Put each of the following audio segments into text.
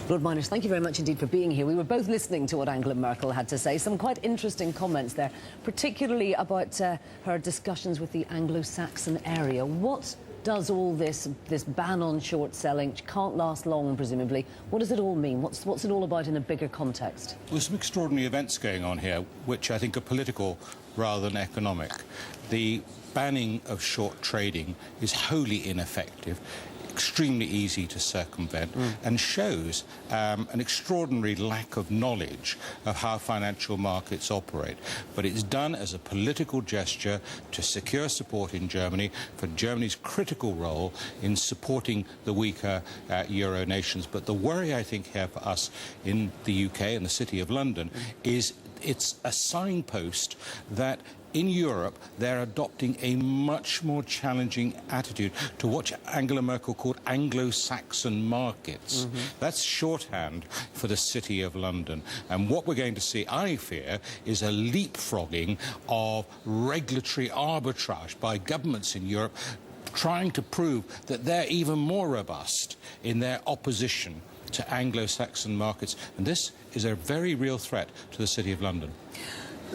Lord Myners, thank you very much indeed for being here. We were both listening to what Angela Merkel had to say. Some quite interesting comments there, particularly about her discussions with the Anglo-Saxon area. What does all this ban on short selling, which can't last long, presumably, what does it all mean? What's it all about in a bigger context? There's some extraordinary events going on here, which I think are political rather than economic. The banning of short trading is wholly ineffective, extremely easy to circumvent, and shows an extraordinary lack of knowledge of how financial markets operate. But it's done as a political gesture to secure support in Germany for Germany's critical role in supporting the weaker Euro nations. But the worry, I think, here for us in the UK and the City of London is it's a signpost that in Europe, they're adopting a much more challenging attitude to what Angela Merkel called Anglo-Saxon markets. That's shorthand for the City of London. And what we're going to see, I fear, is a leapfrogging of regulatory arbitrage by governments in Europe trying to prove that they're even more robust in their opposition to Anglo-Saxon markets. And this is a very real threat to the City of London.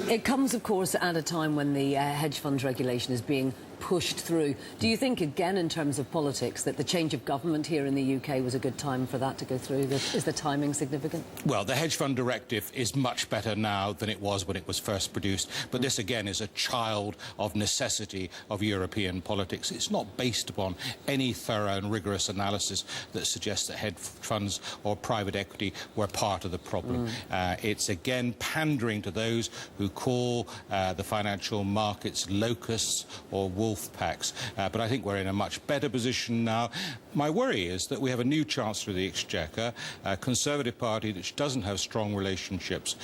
It comes, of course, at a time when the hedge funds regulation is being pushed through. Do you think, again, in terms of politics, that the change of government here in the UK was a good time for that to go through? Is the timing significant? Well, the hedge fund directive is much better now than it was when it was first produced. But this, again, is a child of necessity of European politics. It's not based upon any thorough and rigorous analysis that suggests that hedge funds or private equity were part of the problem. It's, again, pandering to those who call the financial markets locusts or wolf packs. But I think we're in a much better position now. My worry is that we have a new Chancellor of the Exchequer, a Conservative Party which doesn't have strong relationships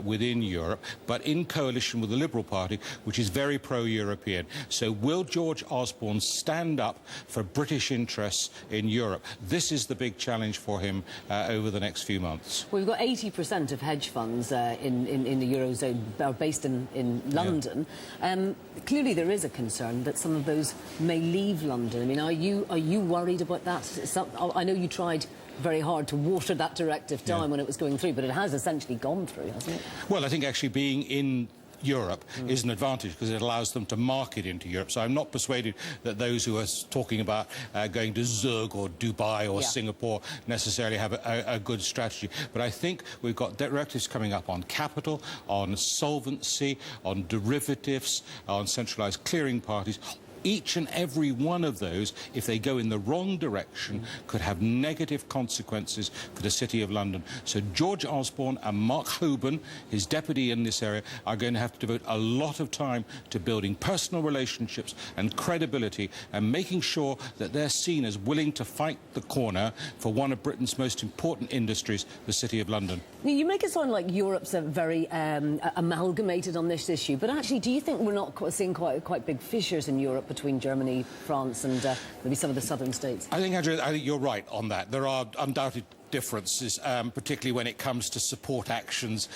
within Europe, but in coalition with the Liberal Party, which is very pro-European. So will George Osborne stand up for British interests in Europe? This is the big challenge for him over the next few months. Well, we've got 80% of hedge funds in the Eurozone are based in London. Yeah. Clearly there is a concern that some of those may leave London. I mean, are you worried about that? I know you tried very hard to water that directive down when it was going through, but it has essentially gone through, hasn't it? Well, I think actually being in Europe is an advantage because it allows them to market into Europe. So I'm not persuaded that those who are talking about going to Zug or Dubai or Singapore necessarily have a good strategy. But I think we've got directives coming up on capital, on solvency, on derivatives, on centralised clearing parties. Each and every one of those, if they go in the wrong direction, could have negative consequences for the City of London. So George Osborne and Mark Hoban, his deputy in this area, are going to have to devote a lot of time to building personal relationships and credibility and making sure that they're seen as willing to fight the corner for one of Britain's most important industries, the City of London. You make it sound like Europe's very amalgamated on this issue, but actually, do you think we're not seeing quite big fissures in Europe between Germany, France and maybe some of the southern states? I think, Andrea, I think you're right on that. There are undoubted differences, particularly when it comes to support actions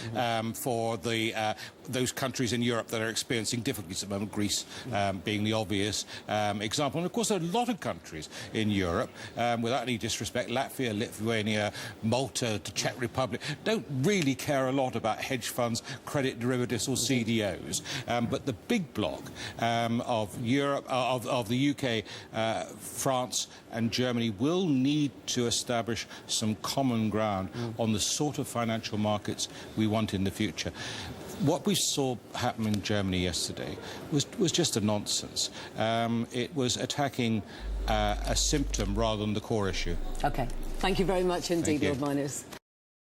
for those countries in Europe that are experiencing difficulties at the moment, Greece being the obvious example. And of course, there are a lot of countries in Europe, without any disrespect, Latvia, Lithuania, Malta, the Czech Republic, don't really care a lot about hedge funds, credit derivatives or CDOs. But the big bloc of Europe, of the UK, France and Germany will need to establish some common ground on the sort of financial markets we want in the future. What we saw happen in Germany yesterday was just a nonsense. It was attacking a symptom rather than the core issue. OK. Thank you very much indeed, Lord Myners.